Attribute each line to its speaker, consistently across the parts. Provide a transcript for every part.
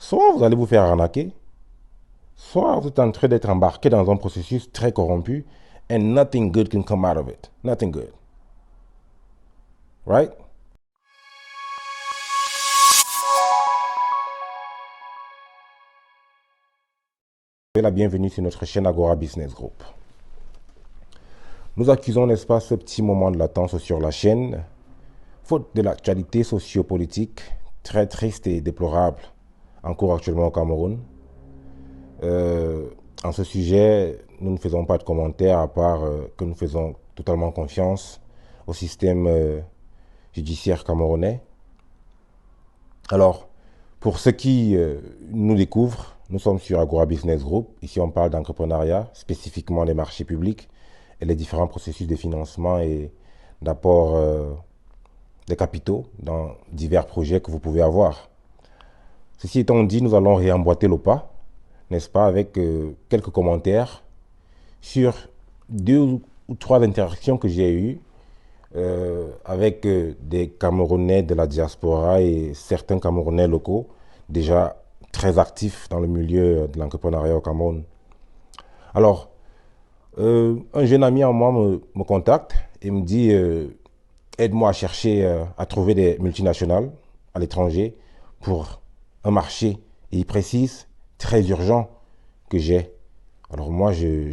Speaker 1: Soit vous allez vous faire arnaquer, soit vous êtes en train d'être embarqué dans un processus très corrompu and nothing good can come out of it. Nothing good. Right? La bienvenue sur notre chaîne Agora Business Group. Nous accusons, n'est-ce pas, ce petit moment de latence sur la chaîne, faute de l'actualité sociopolitique très triste et déplorable en cours actuellement au Cameroun. En ce sujet, nous ne faisons pas de commentaires à part que nous faisons totalement confiance au système judiciaire camerounais. Alors, pour ceux qui nous découvrent, nous sommes sur Agora Business Group. Ici, on parle d'entrepreneuriat, spécifiquement des marchés publics et les différents processus de financement et d'apport des capitaux dans divers projets que vous pouvez avoir. Ceci étant dit, nous allons réemboîter le pas, n'est-ce pas, avec quelques commentaires sur 2 ou 3 interactions que j'ai eues avec des Camerounais de la diaspora et certains Camerounais locaux déjà très actifs dans le milieu de l'entrepreneuriat au Cameroun. Alors, un jeune ami en moi me contacte et me dit aide-moi à chercher, à trouver des multinationales à l'étranger pour un marché, et il précise, très urgent que j'ai. Alors moi, je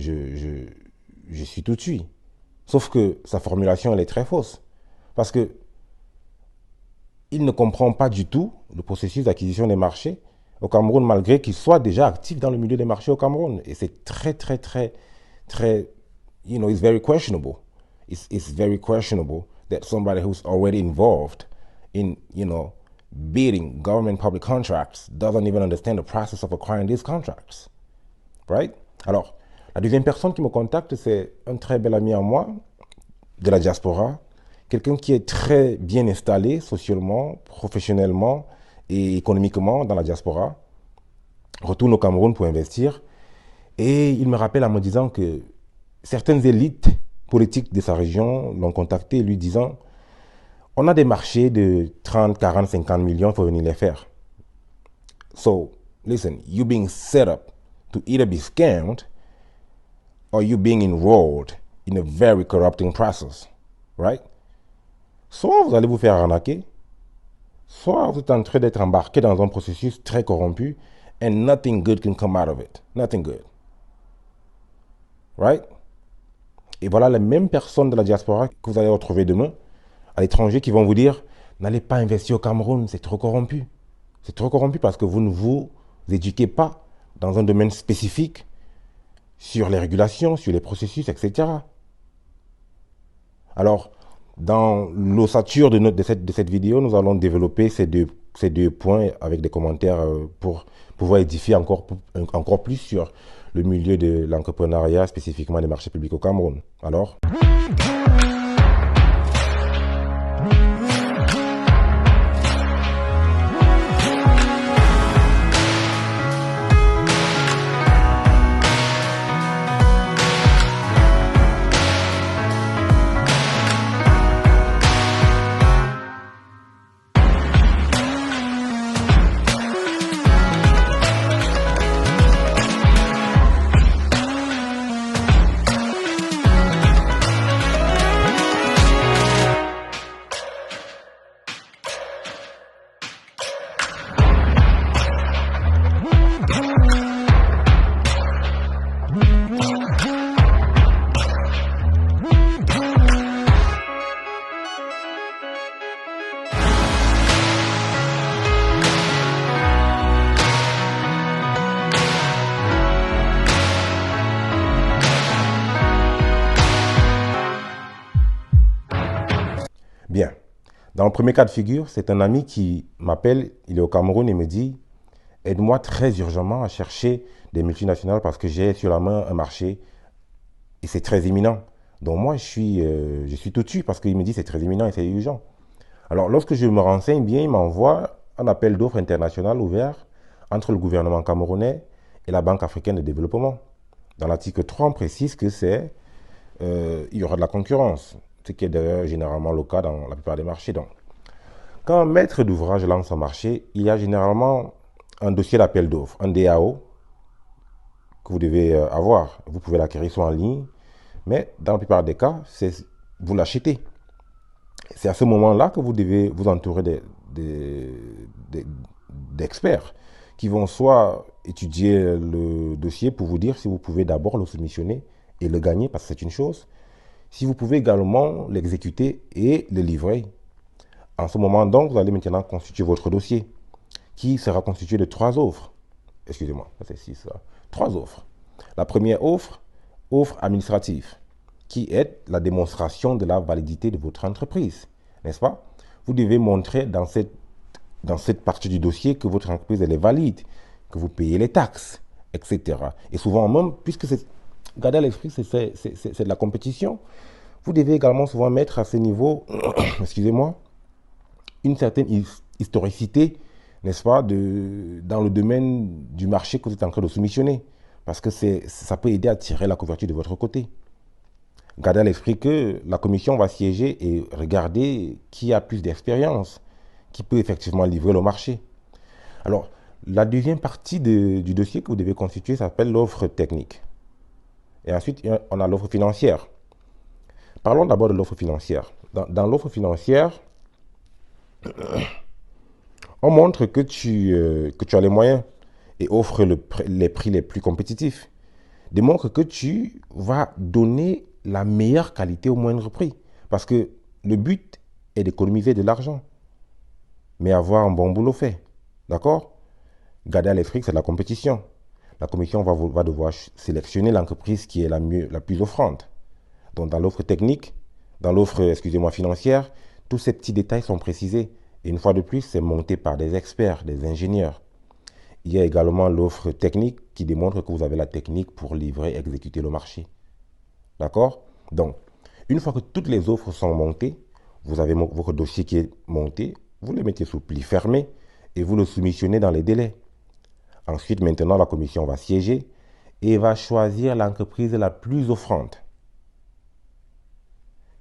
Speaker 1: suis tout de suite. Sauf que sa formulation, elle est très fausse. Parce que il ne comprend pas du tout le processus d'acquisition des marchés au Cameroun, malgré qu'il soit déjà actif dans le milieu des marchés au Cameroun. Et c'est très, it's very questionable. It's very questionable that somebody who's already involved in, bidding government public contracts doesn't even understand the process of acquiring these contracts. Right? Alors, la deuxième personne qui me contacte, c'est un très bel ami à moi de la diaspora, quelqu'un qui est très bien installé socialement, professionnellement et économiquement dans la diaspora, retourne au Cameroun pour investir. Et il me rappelle en me disant que certaines élites politiques de sa région l'ont contacté lui disant on a des marchés de 30, 40, 50 millions, il faut venir les faire. So, listen, you being set up to either be scammed or you being enrolled in a very corrupting process, right? Soit vous allez vous faire arnaquer, soit vous êtes en train d'être embarqué dans un processus très corrompu and nothing good can come out of it. Nothing good. Right? Et voilà les mêmes personnes de la diaspora que vous allez retrouver demain à l'étranger qui vont vous dire n'allez pas investir au Cameroun, c'est trop corrompu. C'est trop corrompu parce que vous ne vous éduquez pas dans un domaine spécifique sur les régulations, sur les processus, etc. Alors, dans l'ossature de cette vidéo, nous allons développer ces deux points avec des commentaires pour pouvoir édifier encore plus sur le milieu de l'entrepreneuriat, spécifiquement des marchés publics au Cameroun. Alors bien. Dans le premier cas de figure, c'est un ami qui m'appelle, il est au Cameroun et me dit « Aide-moi très urgemment à chercher des multinationales parce que j'ai sur la main un marché et c'est très imminent. » Donc moi, je suis tout dessus parce qu'il me dit « C'est très imminent et c'est urgent. » Alors lorsque je me renseigne bien, il m'envoie un appel d'offres international ouvert entre le gouvernement camerounais et la Banque africaine de développement. Dans l'article 3, on précise que il y aura de la concurrence, ce qui est d'ailleurs généralement le cas dans la plupart des marchés. Donc, quand un maître d'ouvrage lance un marché, il y a généralement un dossier d'appel d'offres, un DAO, que vous devez avoir. Vous pouvez l'acquérir soit en ligne, mais dans la plupart des cas, vous l'achetez. C'est à ce moment-là que vous devez vous entourer d'experts qui vont soit étudier le dossier pour vous dire si vous pouvez d'abord le soumissionner et le gagner, parce que c'est une chose, si vous pouvez également l'exécuter et le livrer. En ce moment, donc, vous allez maintenant constituer votre dossier, qui sera constitué de 3 offres. Excusez-moi, c'est 6, 3 offres. La première offre, offre administrative, qui est la démonstration de la validité de votre entreprise, n'est-ce pas? Vous devez montrer dans cette partie du dossier que votre entreprise elle est valide, que vous payez les taxes, etc. Et souvent même, puisque gardez à l'esprit, c'est de la compétition, vous devez également souvent mettre à ce niveau, excusez-moi, une certaine historicité, n'est-ce pas, dans le domaine du marché que vous êtes en train de soumissionner. Parce que ça peut aider à tirer la couverture de votre côté. Gardez à l'esprit que la commission va siéger et regarder qui a plus d'expérience, qui peut effectivement livrer le marché. Alors, la deuxième partie du dossier que vous devez constituer s'appelle l'offre technique. Et ensuite, on a l'offre financière. Parlons d'abord de l'offre financière. Dans l'offre financière, on montre que tu as les moyens et offre les prix les plus compétitifs. Démontre que tu vas donner la meilleure qualité au moindre prix. Parce que le but est d'économiser de l'argent, mais avoir un bon boulot fait. D'accord? Gardez à l'esprit que c'est de la compétition. La commission va devoir sélectionner l'entreprise qui est la plus offrante. Donc dans l'offre technique, dans l'offre, financière, tous ces petits détails sont précisés. Et une fois de plus, c'est monté par des experts, des ingénieurs. Il y a également l'offre technique qui démontre que vous avez la technique pour livrer et exécuter le marché. D'accord? Donc, une fois que toutes les offres sont montées, vous avez votre dossier qui est monté, vous le mettez sous pli fermé et vous le soumissionnez dans les délais. Ensuite, maintenant, la commission va siéger et va choisir l'entreprise la plus offrante.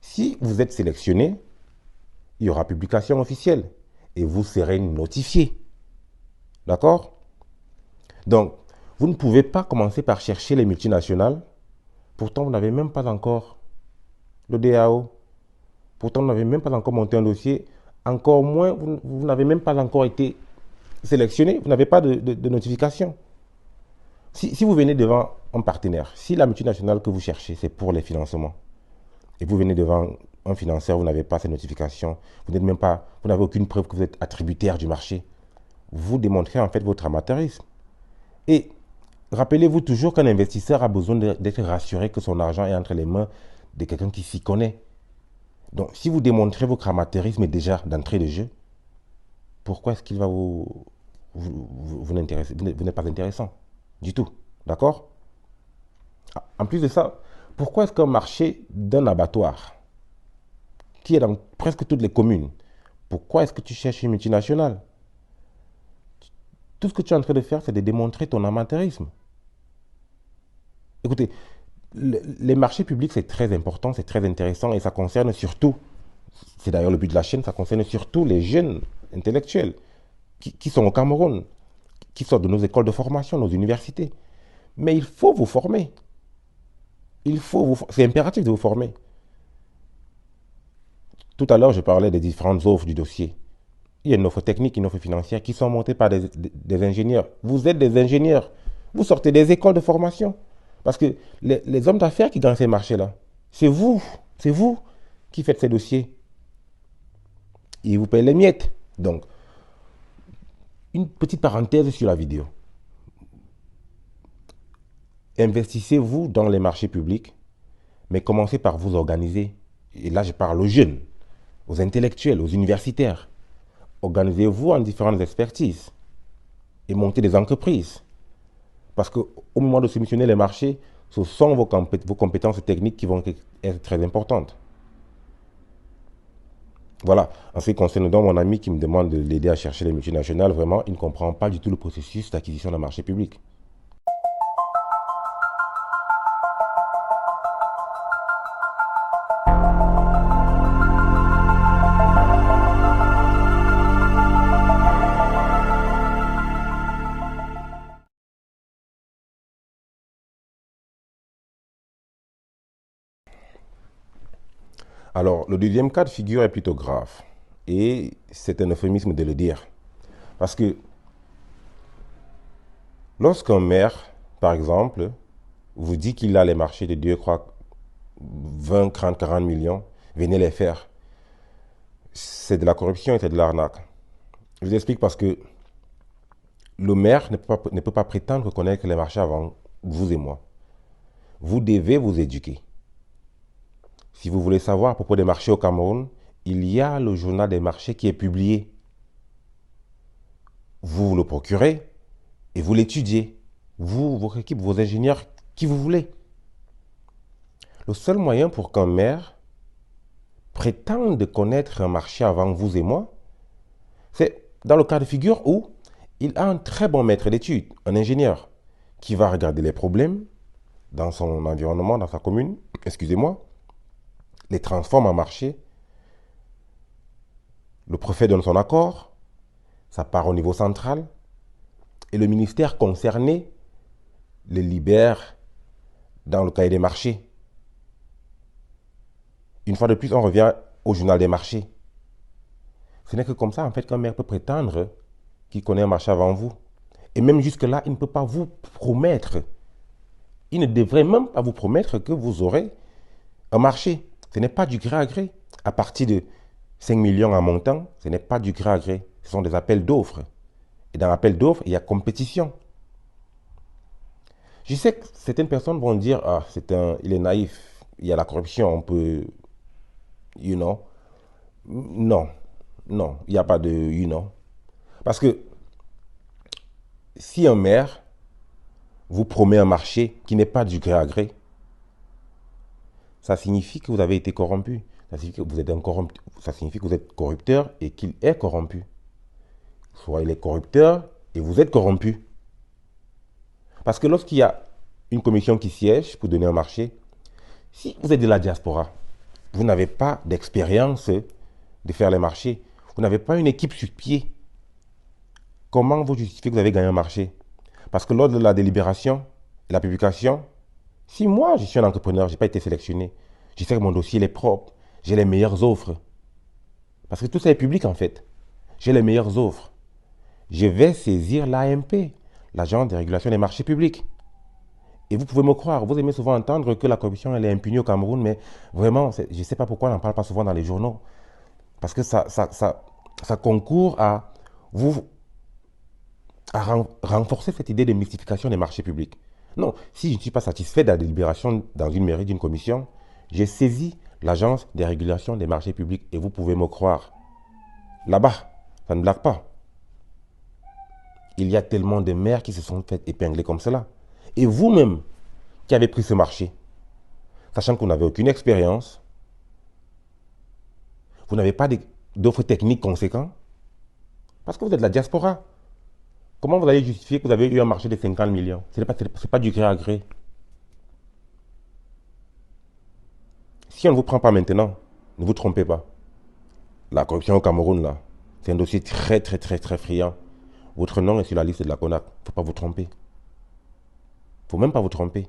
Speaker 1: Si vous êtes sélectionné, il y aura publication officielle et vous serez notifié. D'accord? Donc, vous ne pouvez pas commencer par chercher les multinationales. Pourtant, vous n'avez même pas encore le DAO. Pourtant, vous n'avez même pas encore monté un dossier. Encore moins, vous n'avez même pas encore été sélectionné. Vous n'avez pas de notification. Si vous venez devant un partenaire, si la multinationale que vous cherchez, c'est pour les financements, et vous venez devant un financeur, vous n'avez pas ces notifications, vous n'avez aucune preuve que vous êtes attributaire du marché, vous démontrez en fait votre amateurisme. Et rappelez-vous toujours qu'un investisseur a besoin d'être rassuré que son argent est entre les mains de quelqu'un qui s'y connaît. Donc, si vous démontrez votre amateurisme déjà d'entrée de jeu, pourquoi est-ce qu'il va vous n'êtes pas intéressant du tout. D'accord? En plus de ça, pourquoi est-ce qu'un marché d'un abattoir qui est dans presque toutes les communes, pourquoi est-ce que tu cherches une multinationale? Tout ce que tu es en train de faire, c'est de démontrer ton amateurisme. Écoutez, les marchés publics, c'est très important, c'est très intéressant et ça concerne surtout, c'est d'ailleurs le but de la chaîne, ça concerne surtout les jeunes intellectuels qui sont au Cameroun, qui sortent de nos écoles de formation, nos universités. Mais il faut vous former. C'est impératif de vous former. Tout à l'heure, je parlais des différentes offres du dossier. Il y a une offre technique, une offre financière qui sont montées par des ingénieurs. Vous êtes des ingénieurs. Vous sortez des écoles de formation. Parce que les hommes d'affaires qui gagnent ces marchés-là, c'est vous qui faites ces dossiers. Ils vous payent les miettes. Donc, une petite parenthèse sur la vidéo. Investissez-vous dans les marchés publics, mais commencez par vous organiser. Et là, je parle aux jeunes, aux intellectuels, aux universitaires. Organisez-vous en différentes expertises et montez des entreprises. Parce qu'au moment de soumissionner les marchés, ce sont vos compétences techniques qui vont être très importantes. Voilà, en ce qui concerne donc mon ami qui me demande de l'aider à chercher les multinationales, vraiment, il ne comprend pas du tout le processus d'acquisition d'un marché public. Alors, le deuxième cas de figure est plutôt grave. Et c'est un euphémisme de le dire. Parce que lorsqu'un maire, par exemple, vous dit qu'il a les marchés de Dieu, crois, 20, 30, 40 millions, venez les faire. C'est de la corruption et c'est de l'arnaque. Je vous explique parce que le maire ne peut pas prétendre connaître les marchés avant vous et moi. Vous devez vous éduquer. Si vous voulez savoir à propos des marchés au Cameroun, il y a le journal des marchés qui est publié. Vous le procurez et vous l'étudiez. Vous, votre équipe, vos ingénieurs, qui vous voulez. Le seul moyen pour qu'un maire prétende connaître un marché avant vous et moi, c'est dans le cas de figure où il a un très bon maître d'études, un ingénieur, qui va regarder les problèmes dans son environnement, dans sa commune, excusez-moi, les transforme en marché, le préfet donne son accord, ça part au niveau central, et le ministère concerné les libère dans le cahier des marchés. Une fois de plus, on revient au journal des marchés. Ce n'est que comme ça, en fait, qu'un maire peut prétendre qu'il connaît un marché avant vous. Et même jusque-là, il ne peut pas vous promettre. Il ne devrait même pas vous promettre que vous aurez un marché. Ce n'est pas du gré à gré. À partir de 5 millions en montant, ce n'est pas du gré à gré. Ce sont des appels d'offres. Et dans l'appel d'offres, il y a compétition. Je sais que certaines personnes vont dire, ah, il est naïf, il y a la corruption, on peut, you know. Non, non, il n'y a pas de, you know. Parce que si un maire vous promet un marché qui n'est pas du gré à gré, ça signifie que vous avez été corrompu. Ça signifie que vous êtes ça signifie que vous êtes corrupteur et qu'il est corrompu. Soit il est corrupteur et vous êtes corrompu. Parce que lorsqu'il y a une commission qui siège pour donner un marché, si vous êtes de la diaspora, vous n'avez pas d'expérience de faire les marchés, vous n'avez pas une équipe sur pied, comment vous justifiez que vous avez gagné un marché? Parce que lors de la délibération et la publication, si moi je suis un entrepreneur, je n'ai pas été sélectionné, je sais que mon dossier est propre, j'ai les meilleures offres. Parce que tout ça est public en fait. J'ai les meilleures offres. Je vais saisir l'AMP, l'Agence de régulation des marchés publics. Et vous pouvez me croire, vous aimez souvent entendre que la corruption elle est impunie au Cameroun, mais vraiment, je ne sais pas pourquoi on n'en parle pas souvent dans les journaux. Parce que ça concourt à vous renforcer cette idée de mystification des marchés publics. Non, si je ne suis pas satisfait de la délibération dans une mairie d'une commission, j'ai saisi l'Agence de régulation des marchés publics et vous pouvez me croire. Là-bas, ça ne blague pas. Il y a tellement de maires qui se sont fait épingler comme cela. Et vous-même, qui avez pris ce marché, sachant que vous n'avez aucune expérience, vous n'avez pas d'offres techniques conséquentes, parce que vous êtes de la diaspora. Comment vous allez justifier que vous avez eu un marché de 50 millions? Ce n'est pas du gré à gré. Si on ne vous prend pas maintenant, ne vous trompez pas. La corruption au Cameroun, là, c'est un dossier très, très, très, très friand. Votre nom est sur la liste de la CONAC. Il ne faut pas vous tromper. Il ne faut même pas vous tromper.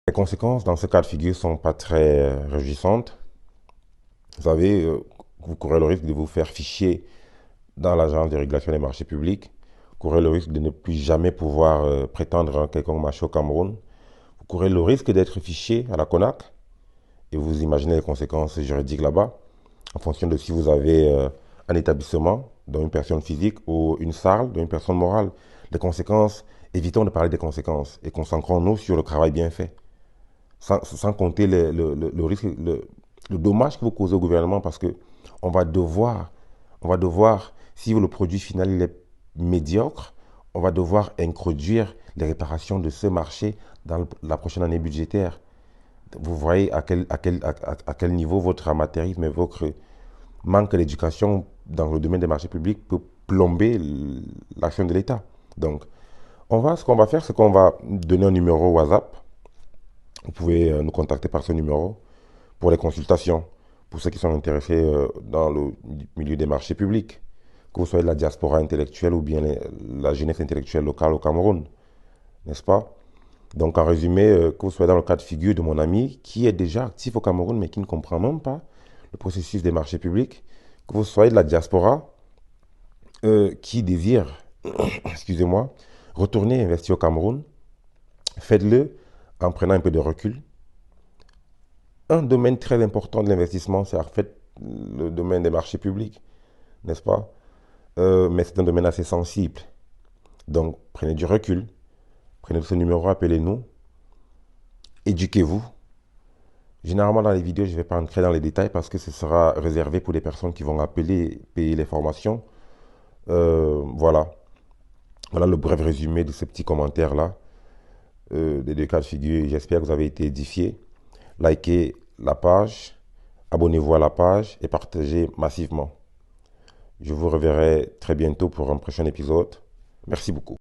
Speaker 1: Les conséquences dans ce cas de figure ne sont pas très réjouissantes. Vous savez, vous courez le risque de vous faire ficher dans l'Agence de régulation des marchés publics. Vous courez le risque de ne plus jamais pouvoir prétendre un quelconque marché au Cameroun. Vous courez le risque d'être fiché à la CONAC. Et vous imaginez les conséquences juridiques là-bas, en fonction de si vous avez un établissement, dont une personne physique, ou une salle, dont une personne morale. Les conséquences, évitons de parler des conséquences et concentrons-nous sur le travail bien fait. Sans compter le risque, le dommage que vous causez au gouvernement, parce que on va devoir, si le produit final il est médiocre, on va devoir introduire les réparations de ce marché dans la prochaine année budgétaire. Vous voyez à quel niveau votre amateurisme et votre manque d'éducation dans le domaine des marchés publics peut plomber l'action de l'État. Donc, Ce qu'on va faire, c'est qu'on va donner un numéro WhatsApp. Vous pouvez nous contacter par ce numéro pour les consultations, pour ceux qui sont intéressés dans le milieu des marchés publics, que vous soyez de la diaspora intellectuelle ou bien la jeunesse intellectuelle locale au Cameroun, n'est-ce pas? Donc, en résumé, que vous soyez dans le cas de figure de mon ami qui est déjà actif au Cameroun mais qui ne comprend même pas le processus des marchés publics, que vous soyez de la diaspora qui désire, excusez-moi, retourner investir au Cameroun, faites-le en prenant un peu de recul. Un domaine très important de l'investissement, c'est en fait le domaine des marchés publics, n'est-ce pas? Mais c'est un domaine assez sensible. Donc, prenez du recul, prenez ce numéro, appelez-nous, éduquez-vous. Généralement, dans les vidéos, je ne vais pas entrer dans les détails parce que ce sera réservé pour les personnes qui vont appeler, payer les formations. Voilà. Voilà le bref résumé de ce petit commentaire-là, des deux cas de figure. J'espère que vous avez été édifiés. Likez la page, abonnez-vous à la page et partagez massivement. Je vous reverrai très bientôt pour un prochain épisode. Merci beaucoup.